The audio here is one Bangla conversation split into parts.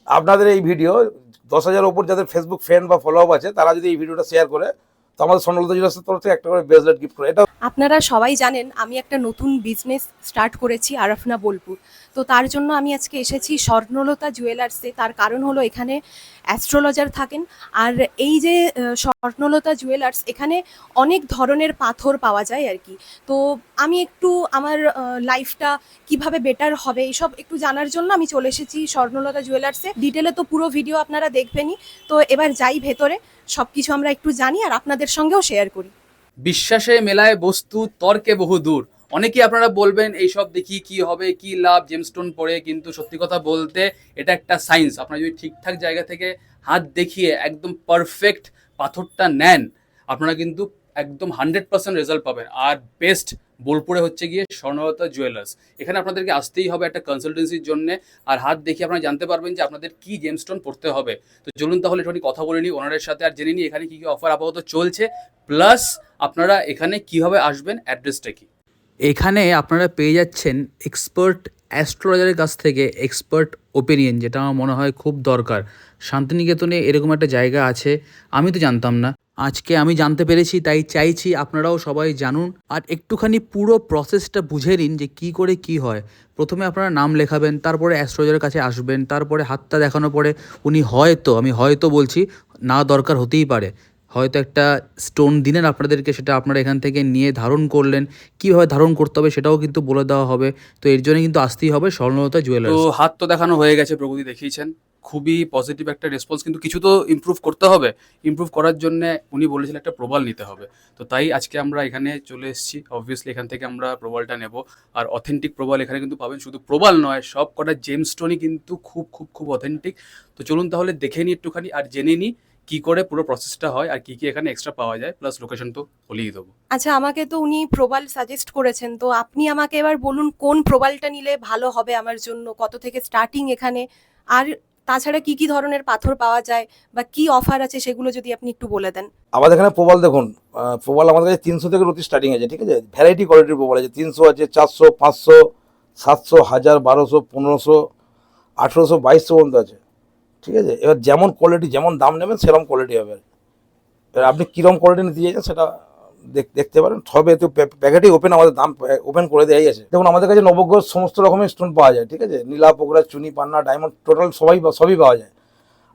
আপনাদের এই ভিডিও 10,000 ওপর যাদের ফেসবুক ফ্রেন্ড বা ফলো আপ আছে তারা যদি এই ভিডিওটা শেয়ার করে তো আমাদের স্বর্ণলতা জুয়েলার্সের তরফ থেকে একটা করে ব্রেসলেট গিফট করে। এটা আপনারা সবাই জানেন আমি একটা নতুন বিজনেস স্টার্ট করেছি আরাফনা বোলপুর। তো তার জন্য আমি আজকে এসেছি স্বর্ণলতা জুয়েলার্সে। তার কারণ হলো এখানে অ্যাস্ট্রোলজার থাকেন। আর এই যে স্বর্ণলতা জুয়েলার্স, এখানে অনেক ধরনের পাথর পাওয়া যায় আর কি। তো আমি একটু আমার লাইফটা কিভাবে বেটার হবে এইসব একটু জানার জন্য আমি চলে এসেছি স্বর্ণলতা জুয়েলার্সে। ডিটেলে তো পুরো ভিডিও আপনারা দেখবেনই। তো এবার যাই ভেতরে, সব কিছু আমরা একটু জানি আর আপনাদের সঙ্গেও শেয়ার করি। বিশ্বাসে মেলায় বস্তু, তর্কে বহু দূর। অনেকেই আপনারা বলবেন এইসব দেখি কি হবে, কি লাভ জেমস্টোন পরে, কিন্তু সত্যি কথা বলতে এটা একটা সায়েন্স। আপনারা যদি ঠিকঠাক জায়গা থেকে হাত দেখিয়ে একদম পারফেক্ট পাথরটা নেন, আপনারা কিন্তু একদম 100% রেজাল্ট পাবেন। আর বেস্ট বোলপুরে হচ্ছে গিয়ে স্বর্ণলতা জুয়েলার্স। এখানে আপনাদেরকে আসতেই হবে একটা কনসালটেন্সির জন্য। আর হাত দেখে আপনারা জানতে পারবেন যে আপনাদের কি জেমস্টোন পড়তে হবে। তো চলুন তাহলে একটু কথা বলে নিই ওনারের সাথে, আর জেনে নিই এখানে কি কি অফার আপাতত চলছে, প্লাস আপনারা এখানে কিভাবে আসবেন, অ্যাড্রেসটা কি। এখানে আপনারা পেয়ে যাচ্ছেন এক্সপার্ট অ্যাস্ট্রোলজারের কাছ থেকে এক্সপার্ট ওপিনিয়ন, যেটা আমার মনে হয় খুব দরকার। শান্তিনিকেতনে এরকম একটা জায়গা আছে, আমি তো জানতাম না, আজকে আমি জানতে পেরেছি। তাই চাইছি আপনারাও সবাই জানুন আর একটুখানি পুরো প্রসেসটা বুঝে নিন যে কী করে কি হয়। প্রথমে আপনারা নাম লেখাবেন, তারপরে অ্যাস্ট্রোলজারের কাছে আসবেন, তারপরে হাতটা দেখানোর পরে উনি হয়তো, আমি হয়তো বলছি, না দরকার হতেই পারে, হয়তো একটা স্টোন দিলেন আপনাদেরকে, সেটা আপনারা এখান থেকে নিয়ে ধারণ করলেন। কীভাবে ধারণ করতে হবে সেটাও কিন্তু বলে দেওয়া হবে। তো এর জন্য কিন্তু আসতেই হবে স্বর্ণলতা জুয়েলার্স। তো হাত তো দেখানো হয়ে গেছে, প্রগতি দেখিয়েছেন, খুবই পজিটিভ একটা রেসপন্স, কিন্তু কিছু তো ইমপ্রুভ করতে হবে। ইমপ্রুভ করার জন্য উনি বলেছিলেন একটা প্রবাল নিতে হবে। তো তাই আজকে আমরা এখানে চলে এসেছি। অবভিয়াসলি এখান থেকে আমরা প্রবালটা নেব। আর অথেন্টিক প্রবাল এখানে কিন্তু পাবেন, শুধু প্রবাল নয়, সব কটা জেমস্টোনই কিন্তু খুব খুব খুব অথেন্টিক। তো চলুন তাহলে দেখে নিই একটুখানি আর জেনে নিই কি করে পুরো প্রসেসটা হয় আর কি কি এখানে এক্সট্রা পাওয়া যায়, প্লাস লোকেশন তো বলেই দেবো। আচ্ছা, আমাকে তো উনি প্রবাল সাজেস্ট করেছেন। তো আপনি আমাকে এবার বলুন কোন প্রবালটা নিলে ভালো হবে আমার জন্য, কত থেকে স্টার্টিং এখানে, আর তাছাড়া কি কি ধরনের পাথর পাওয়া যায় বা কি অফার আছে সেগুলো যদি আপনি একটু বলে দেন। আমাদের এখানে প্রবাল দেখুন, প্রবাল আমাদের কাছে 300 থেকে রুটি স্টার্টিং আছে, ঠিক আছে। ভ্যারাইটি কোয়ালিটির প্রবাল আছে, 300 আছে, 400, 500, 700, 1000, 1200, 1500, 1800, 2200 পর্যন্ত আছে, ঠিক আছে। এবার যেমন কোয়ালিটি, যেমন দাম নেবেন সেরকম কোয়ালিটি হবে। এবার আপনি কীরকম কোয়ালিটি নিতে চাইছেন সেটা দেখতে পারেন। সবে তো প্যাকেটই ওপেন, আমাদের দাম ওপেন করে দেওয়াই আছে। দেখুন আমাদের কাছে নবগ্রহ সমস্ত রকমের স্টোন পাওয়া যায়, ঠিক আছে। নীলা, পোকরা, চুনি, পান্না, ডায়মন্ড, টোটাল সবই পাওয়া যায়।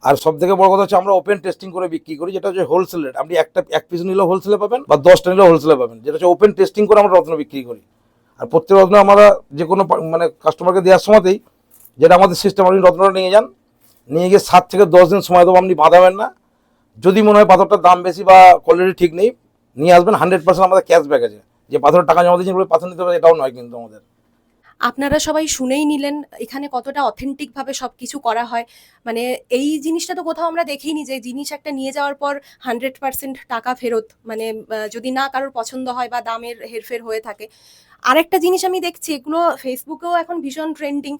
আর সব থেকে বড় কথা হচ্ছে আমরা ওপেন টেস্টিং করে বিক্রি করি, যেটা হচ্ছে হোলসেল রেট। আপনি এক পিস নিলেও হোলসেলে পাবেন বা 10টা নিলেও হোলসেলে পাবেন, যেটা হচ্ছে ওপেন টেস্টিং করে আমরা রত্ন বিক্রি করি। আর প্রত্যেক রত্ন আমরা যে কোনো মানে কাস্টমারকে দেওয়ার সময়তেই, যেটা আমাদের সিস্টেম, আপনি রত্নটা নিয়ে যান, নিয়ে গিয়ে 7 থেকে 10 দিন সময় দেবো, আপনি বাঁধাবেন না। যদি মনে হয় পাথরটার দাম বেশি বা কোয়ালিটি ঠিক নেই, নিয়ে আসবেন, 100% আমাদের ক্যাশব্যাক আছে। যে পাথরের টাকা জমা দিয়েছেন পাথর নিতে হবে এটাও নয় কিন্তু আমাদের। আপনারা সবাই শুনেই নিলেন এখানে কতটা অথেন্টিক ভাবে সবকিছু করা হয়। মানে এই জিনিসটা তো কোথাও আমরা দেখিনি যে জিনিস একটা নিয়ে যাওয়ার পর 100% টাকা ফেরত, মানে যদি না কারোর পছন্দ হয় বা দামের হেরফের হয়ে থাকে। আরেকটা জিনিস আমি দেখছি, এগুলো ফেসবুকেও এখন ভীষণ ট্রেন্ডিং।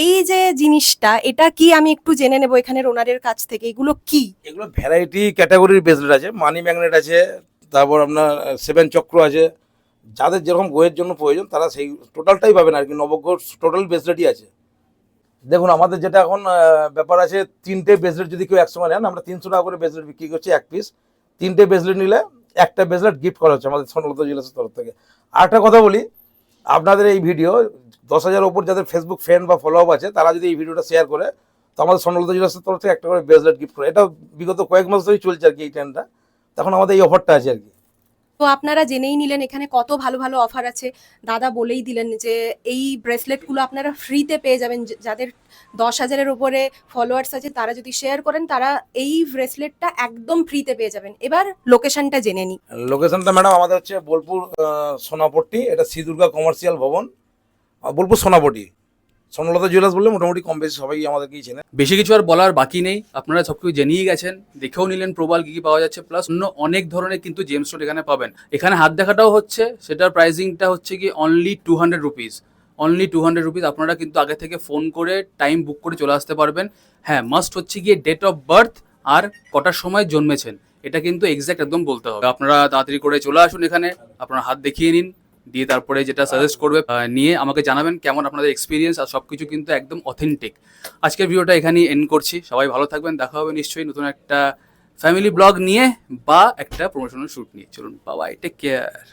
এই যে জিনিসটা, এটা কি আমি একটু জেনে নেব এখানের ওনারের কাছ থেকে, এগুলো কি? এগুলো ভ্যারাইটি ক্যাটাগরির ব্রেসলেট আছে, মানি ম্যাগনেট আছে, তারপর আপনার 7 চক্র আছে। যাদের যেরকম গোয়ের জন্য প্রয়োজন তারা সেই টোটালটাই পাবেন আর কি। নবগ্রহ টোটাল ব্রেসলেটই আছে। দেখুন আমাদের যেটা এখন ব্যাপার আছে, 3টে ব্রেসলেট যদি কেউ একসঙ্গে নেন, আমরা 300 টাকা করে ব্রেসলেট বিক্রি করছি এক পিস। 3টে ব্রেসলেট নিলে একটা ব্রেসলেট গিফট করা হচ্ছে আমাদের স্বর্ণলতা জুয়েলার্সের তরফ থেকে। আর একটা কথা বলি, আপনাদের এই ভিডিও 10,000 ওপর যাদের ফেসবুক ফ্রেন্ড বা ফলো আপ আছে তারা যদি এই ভিডিওটা শেয়ার করে তো আমাদের স্বর্ণলতা জুয়েলার্সের তরফ থেকে একটা করে ব্রেসলেট গিফট করে। এটা বিগত কয়েক মাস ধরেই চলছে আর কি এই ট্রেন্ডটা। তখন আমাদের এই অফারটা আছে আর কি। তো আপনারা জেনেই নিলেন এখানে কত ভালো ভালো অফার আছে। দাদা বলেই দিলেন যে এই ব্রেসলেটগুলো আপনারা ফ্রিতে পেয়ে যাবেন। যাদের 10,000-এর উপরে ফলোয়ার্স আছে তারা যদি শেয়ার করেন, তারা এই ব্রেসলেটটা একদম ফ্রিতে পেয়ে যাবেন। এবার লোকেশনটা জেনে নিই। লোকেশনটা ম্যাডাম আমাদের হচ্ছে বোলপুর সোনাপট্টি, এটা শ্রী দুর্গা কমার্শিয়াল ভবন, বোলপুর সোনাপট্টি। স্বর্ণলতা জুয়েলার্স বললে মোটামুটি কম বেশি সবাই আমাদেরকেই চেনে। বেশি কিছু আর বলার বাকি নেই, আপনারা সবকিছু জেনেই গেছেন, দেখেও নিলেন প্রবাল কি কি পাওয়া যাচ্ছে, প্লাস অন্য অনেক ধরনের কিন্তু জেমস্টোন এখানে পাবেন। এখানে হাত দেখাটাও হচ্ছে, সেটার প্রাইসিংটা হচ্ছে কি অনলি 200 রুপিস। Only 200 rupees. আপনারা কিন্তু আগে থেকে ফোন করে টাইম বুক করে চলে আসতে পারবেন। হ্যাঁ, মাস্ট হচ্ছে গিয়ে ডেট অফ বার্থ আর কটার সময় জন্মেছেন, এটা কিন্তু এক্স্যাক্ট একদম বলতে হবে। আপনারা তাড়াতাড়ি করে চলে আসুন এখানে, আপনারা হাত দেখিয়ে নিন, দিয়ে তারপরে যেটা সাজেস্ট করবে নিয়ে আমাকে জানাবেন কেমন আপনাদের এক্সপিরিয়েন্স, আর সব কিছু কিন্তু একদম অথেন্টিক। আজকের ভিডিওটা এখানেই এন্ড করছি, সবাই ভালো থাকবেন, দেখা হবে নিশ্চয়ই নতুন একটা ফ্যামিলি ব্লগ নিয়ে বা একটা প্রমোশনাল শ্যুট নিয়ে। চলুন, বাই, টেক কেয়ার।